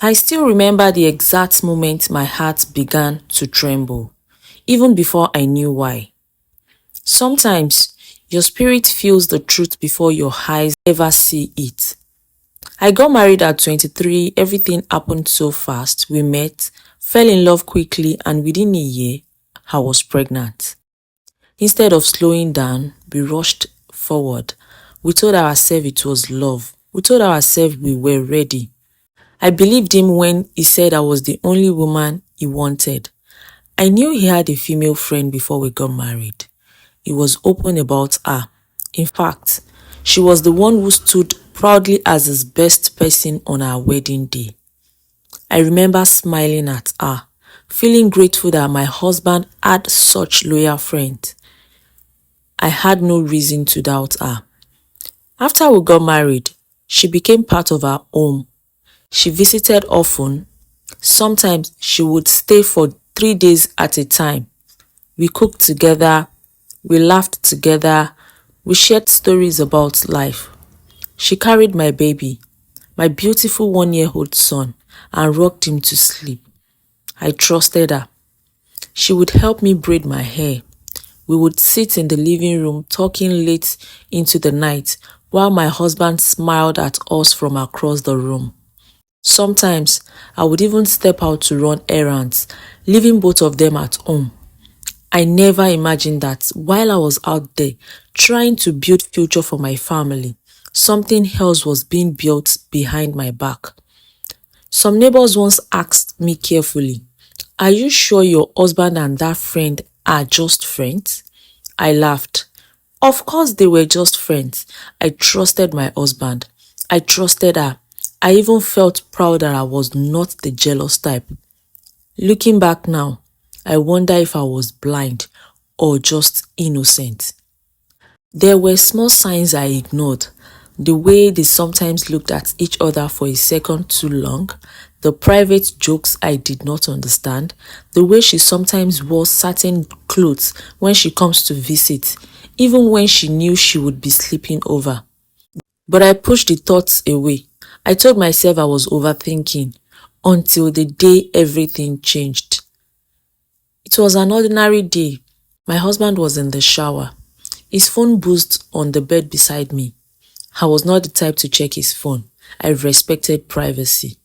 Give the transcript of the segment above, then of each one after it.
I still remember the exact moment my heart began to tremble, even before I knew why. Sometimes, your spirit feels the truth before your eyes ever see it. I got married at 23, everything happened so fast. We met, fell in love quickly, and within a year, I was pregnant. Instead of slowing down, we rushed forward. We told ourselves it was love. We told ourselves we were ready. I believed him when he said I was the only woman he wanted. I knew he had a female friend before we got married. He was open about her. In fact, she was the one who stood proudly as his best person on our wedding day. I remember smiling at her, feeling grateful that my husband had such loyal friends. I had no reason to doubt her. After we got married, she became part of our home. She visited often. Sometimes she would stay for 3 days at a time. We cooked together, we laughed together, we shared stories about life. She carried my baby, my beautiful 1-year-old son, and rocked him to sleep. I trusted her. She would help me braid my hair. We would sit in the living room talking late into the night while my husband smiled at us from across the room. Sometimes, I would even step out to run errands, leaving both of them at home. I never imagined that while I was out there trying to build future for my family, something else was being built behind my back. Some neighbors once asked me carefully, "Are you sure your husband and that friend are just friends?" I laughed. Of course they were just friends. I trusted my husband. I trusted her. I even felt proud that I was not the jealous type. Looking back now, I wonder if I was blind or just innocent. There were small signs I ignored. The way they sometimes looked at each other for a second too long, the private jokes I did not understand, the way she sometimes wore certain clothes when she comes to visit, even when she knew she would be sleeping over. But I pushed the thoughts away. I told myself I was overthinking until the day everything changed. It was an ordinary day. My husband was in the shower. His phone buzzed on the bed beside me. I was not the type to check his phone. I respected privacy.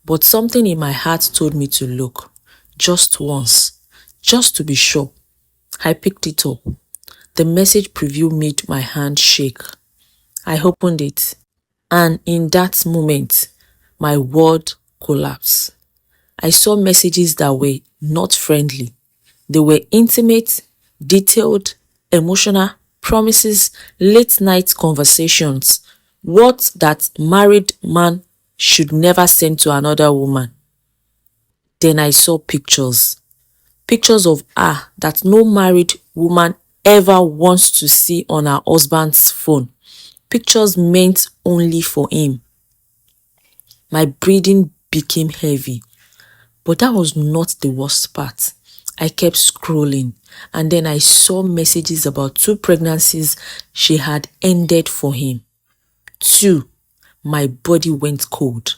But something in my heart told me to look. Just once. Just to be sure. I picked it up. The message preview made my hand shake. I opened it. And in that moment, my world collapsed. I saw messages that were not friendly. They were intimate, detailed, emotional, promises, late night conversations, words that married man should never send to another woman. Then I saw pictures of her that no married woman ever wants to see on her husband's phone. Pictures meant only for him. My breathing became heavy. But that was not the worst part. I kept scrolling, and then I saw messages about 2 pregnancies she had ended for him. 2. My body went cold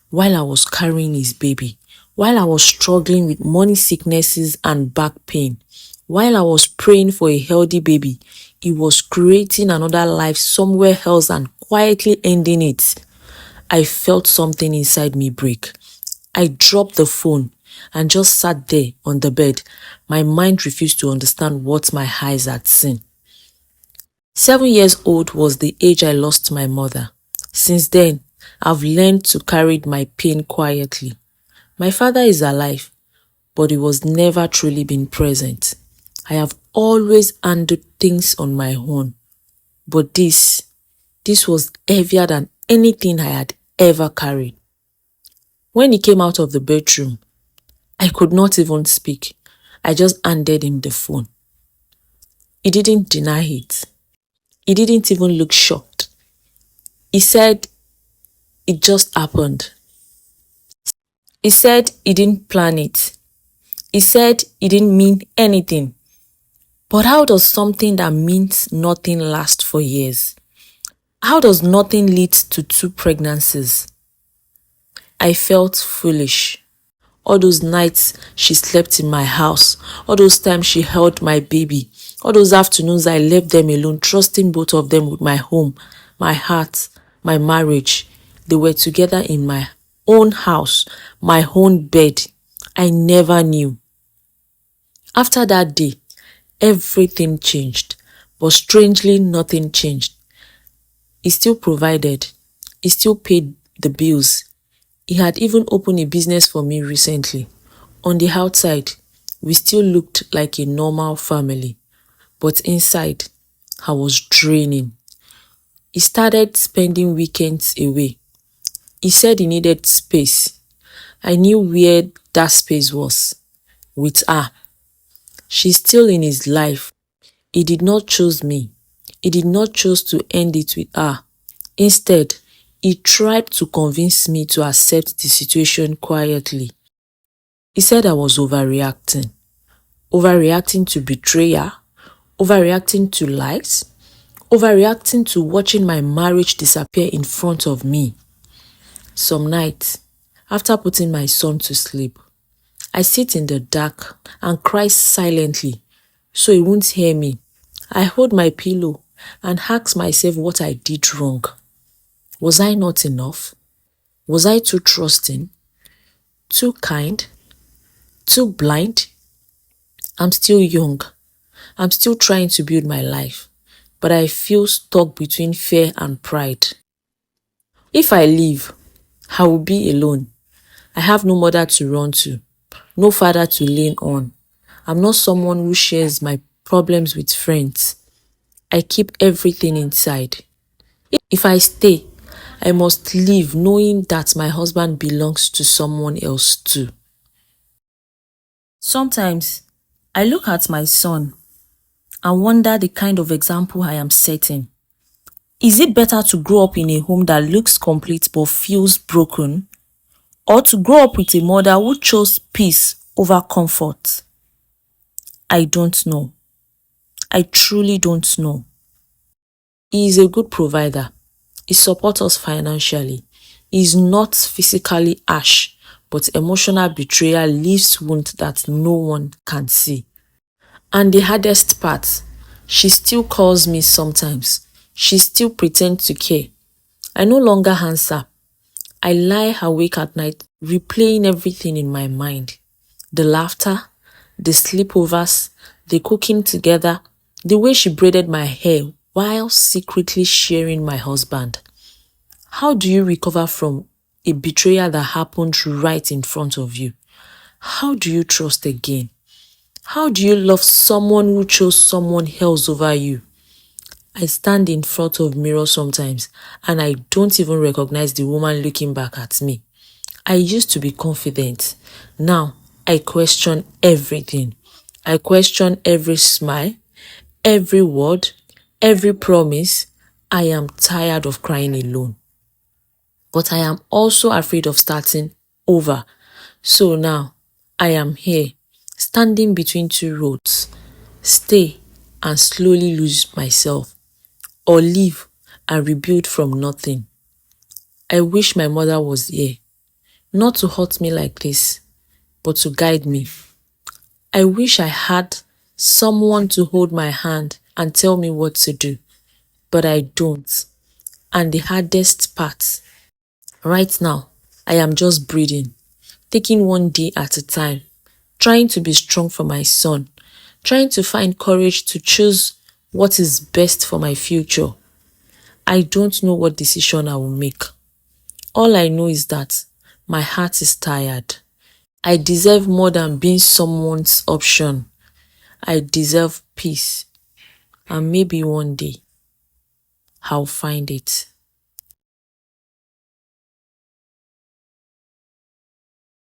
while I was carrying his baby, while I was struggling with morning sicknesses and back pain, while I was praying for a healthy baby. He was creating another life somewhere else and quietly ending it. I felt something inside me break. I dropped the phone and just sat there on the bed. My mind refused to understand what my eyes had seen. 7 years old was the age I lost my mother. Since then, I've learned to carry my pain quietly. My father is alive, but he was never truly been present. I have always handled things on my own. But this was heavier than anything I had ever carried. When he came out of the bedroom, I could not even speak. I just handed him the phone. He didn't deny it. He didn't even look shocked. He said it just happened. He said he didn't plan it. He said he didn't mean anything. But how does something that means nothing last for years? How does nothing lead to 2 pregnancies? I felt foolish. All those nights she slept in my house, all those times she held my baby, all those afternoons I left them alone, trusting both of them with my home, my heart, my marriage. They were together in my own house, my own bed. I never knew. After that day, everything changed, but strangely nothing changed. He still provided. He still paid the bills. He had even opened a business for me recently. On the outside, we still looked like a normal family, but inside, I was draining. He started spending weekends away. He said he needed space. I knew where that space was. With her. She's still in his life. He did not choose me. He did not choose to end it with her. Instead, he tried to convince me to accept the situation quietly. He said I was overreacting to betrayal, overreacting to lies, overreacting to watching my marriage disappear in front of me. Some nights, after putting my son to sleep, I sit in the dark and cry silently so he won't hear me. I hold my pillow and ask myself what I did wrong. Was I not enough? Was I too trusting? Too kind? Too blind? I'm still young. I'm still trying to build my life, but I feel stuck between fear and pride. If I leave, I will be alone. I have no mother to run to, no father to lean on. I'm not someone who shares my problems with friends. I keep everything inside. If I stay, I must leave knowing that my husband belongs to someone else too. Sometimes, I look at my son and wonder the kind of example I am setting. Is it better to grow up in a home that looks complete but feels broken, or to grow up with a mother who chose peace over comfort? I don't know. I truly don't know. He is a good provider. He supports us financially. He is not physically harsh, but emotional betrayal leaves wounds that no one can see. And the hardest part, she still calls me sometimes. She still pretends to care. I no longer answer. I lie awake at night, replaying everything in my mind. The laughter, the sleepovers, the cooking together, the way she braided my hair while secretly sharing my husband. How do you recover from a betrayal that happened right in front of you? How do you trust again? How do you love someone who chose someone else over you? I stand in front of mirror sometimes and I don't even recognize the woman looking back at me. I used to be confident. Now I question everything. I question every smile, every word, every promise. I am tired of crying alone. But I am also afraid of starting over. So now I am here, standing between two roads. Stay and slowly lose myself, or leave and rebuild from nothing. I wish my mother was here, not to hurt me like this, but to guide me. I wish I had someone to hold my hand and tell me what to do, but I don't. And the hardest part, right now, I am just breathing, taking one day at a time, trying to be strong for my son, trying to find courage to choose what is best for my future. I don't know what decision I will make. All I know is that my heart is tired. I deserve more than being someone's option. I deserve peace. And maybe one day, I'll find it.